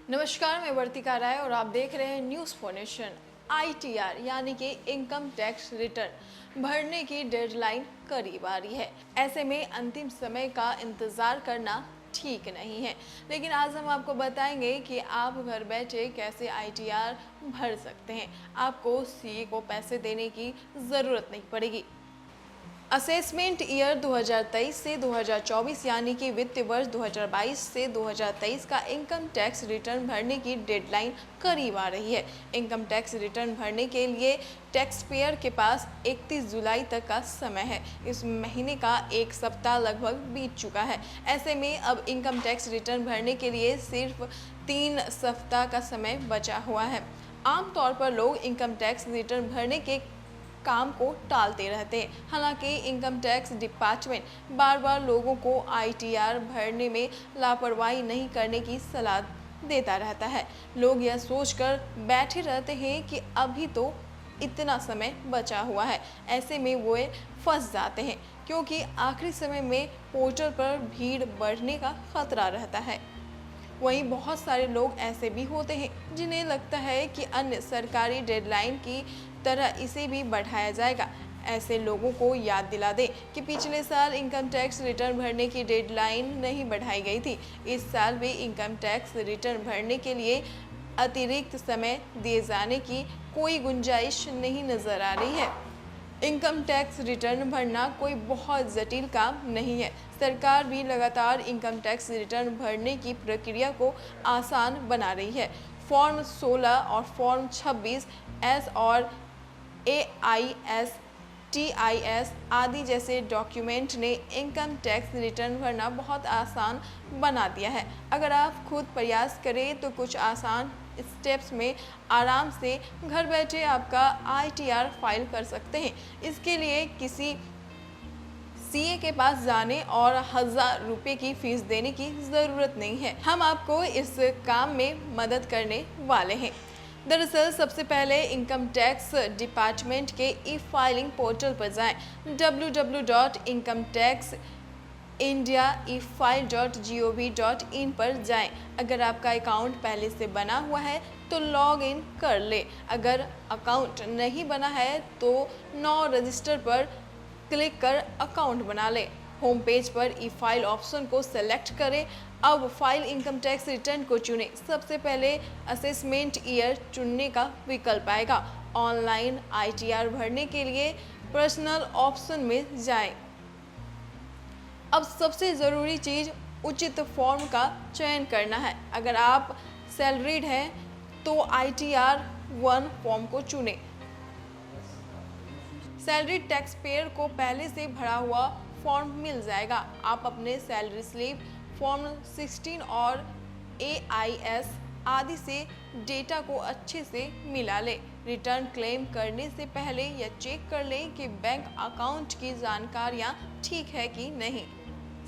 नमस्कार, मैं वर्तिका राय और आप देख रहे हैं न्यूज़ फॉर नेशन। ITR यानी कि इनकम टैक्स रिटर्न भरने की डेडलाइन करीब आ रही है। ऐसे में अंतिम समय का इंतज़ार करना ठीक नहीं है, लेकिन आज हम आपको बताएंगे कि आप घर बैठे कैसे ITR भर सकते हैं। आपको CA को पैसे देने की ज़रूरत नहीं पड़ेगी। असेसमेंट ईयर 2023 से 2024 यानी कि वित्तीय वर्ष 2022 से 2023 का इनकम टैक्स रिटर्न भरने की डेडलाइन करीब आ रही है। इनकम टैक्स रिटर्न भरने के लिए टैक्स पेयर के पास 31 जुलाई तक का समय है। इस महीने का एक सप्ताह लगभग बीत चुका है। ऐसे में अब इनकम टैक्स रिटर्न भरने के लिए सिर्फ 3 सप्ताह का समय बचा हुआ है। आमतौर पर लोग इनकम टैक्स रिटर्न भरने के काम को टालते रहते हैं। हालांकि इनकम टैक्स डिपार्टमेंट बार बार लोगों को ITR भरने में लापरवाही नहीं करने की सलाह देता रहता है। लोग यह सोचकर बैठे रहते हैं कि अभी तो इतना समय बचा हुआ है। ऐसे में वो फंस जाते हैं, क्योंकि आखिरी समय में पोर्टल पर भीड़ बढ़ने का खतरा रहता है। वहीं बहुत सारे लोग ऐसे भी होते हैं जिन्हें लगता है कि अन्य सरकारी डेडलाइन की तरह इसे भी बढ़ाया जाएगा। ऐसे लोगों को याद दिला दें कि पिछले साल इनकम टैक्स रिटर्न भरने की डेडलाइन नहीं बढ़ाई गई थी। इस साल भी इनकम टैक्स रिटर्न भरने के लिए अतिरिक्त समय दिए जाने की कोई गुंजाइश नहीं नजर आ रही है। इनकम टैक्स रिटर्न भरना कोई बहुत जटिल काम नहीं है। सरकार भी लगातार इनकम टैक्स रिटर्न भरने की प्रक्रिया को आसान बना रही है। फॉर्म 16 और फॉर्म 26S और AIS, TIS आदि जैसे डॉक्यूमेंट ने इनकम टैक्स रिटर्न भरना बहुत आसान बना दिया है। अगर आप खुद प्रयास करें तो कुछ आसान स्टेप्स में आराम से घर बैठे आपका ITR फाइल कर सकते हैं। इसके लिए किसी CA के पास जाने और 1000 रुपये की फीस देने की ज़रूरत नहीं है। हम आपको इस काम में मदद करने वाले हैं। दरअसल सबसे पहले इनकम टैक्स डिपार्टमेंट के ई-फाइलिंग पोर्टल पर जाएं। www.incometaxindiaefile.gov.in पर जाएं। अगर आपका अकाउंट पहले से बना हुआ है तो लॉग इन कर ले। अगर अकाउंट नहीं बना है तो नो रजिस्टर पर क्लिक कर अकाउंट बना ले। होम पेज पर ई-फाइल ऑप्शन को सेलेक्ट करें। अब फाइल इनकम टैक्स रिटर्न को चुनें। सबसे पहले असेसमेंट ईयर चुनने का विकल्प आएगा। ऑनलाइन ITR भरने के लिए पर्सनल ऑप्शन में जाएं। अब सबसे ज़रूरी चीज़ उचित फॉर्म का चयन करना है। अगर आप सैलरीड हैं तो ITR 1 फॉर्म को चुनें। सैलरी टैक्स पेयर को पहले से भरा हुआ फॉर्म मिल जाएगा। आप अपने सैलरी स्लिप फॉर्म 16 और AIS आदि से डेटा को अच्छे से मिला लें। रिटर्न क्लेम करने से पहले यह चेक कर लें कि बैंक अकाउंट की जानकारियां ठीक है कि नहीं।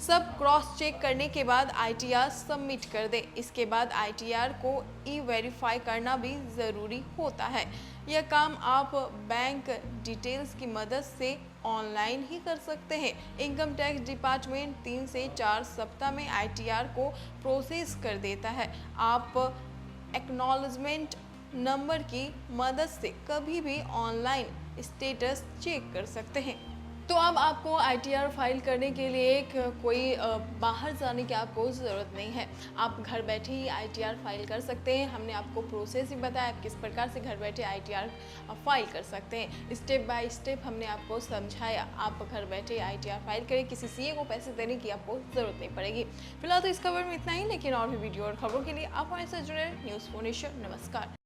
सब क्रॉस चेक करने के बाद ITR सबमिट कर दें। इसके बाद ITR को ई-वेरीफाई करना भी ज़रूरी होता है। यह काम आप बैंक डिटेल्स की मदद से ऑनलाइन ही कर सकते हैं। इनकम टैक्स डिपार्टमेंट 3 से 4 सप्ताह में ITR को प्रोसेस कर देता है। आप एक्नॉलेजमेंट नंबर की मदद से कभी भी ऑनलाइन स्टेटस चेक कर सकते हैं। तो अब आपको ITR फाइल करने के लिए कोई बाहर जाने की आपको ज़रूरत नहीं है। आप घर बैठे ही ITR फाइल कर सकते हैं। हमने आपको प्रोसेस भी बताया किस प्रकार से घर बैठे ITR फाइल कर सकते हैं। स्टेप बाय स्टेप हमने आपको समझाया। आप घर बैठे ITR फाइल करें, किसी CA को पैसे देने की आपको ज़रूरत नहीं पड़ेगी। फिलहाल तो इस खबर में इतना ही, लेकिन और भी वीडियो और खबरों के लिए आप हमारे साथ जुड़े न्यूज़ फॉर नेशन। नमस्कार।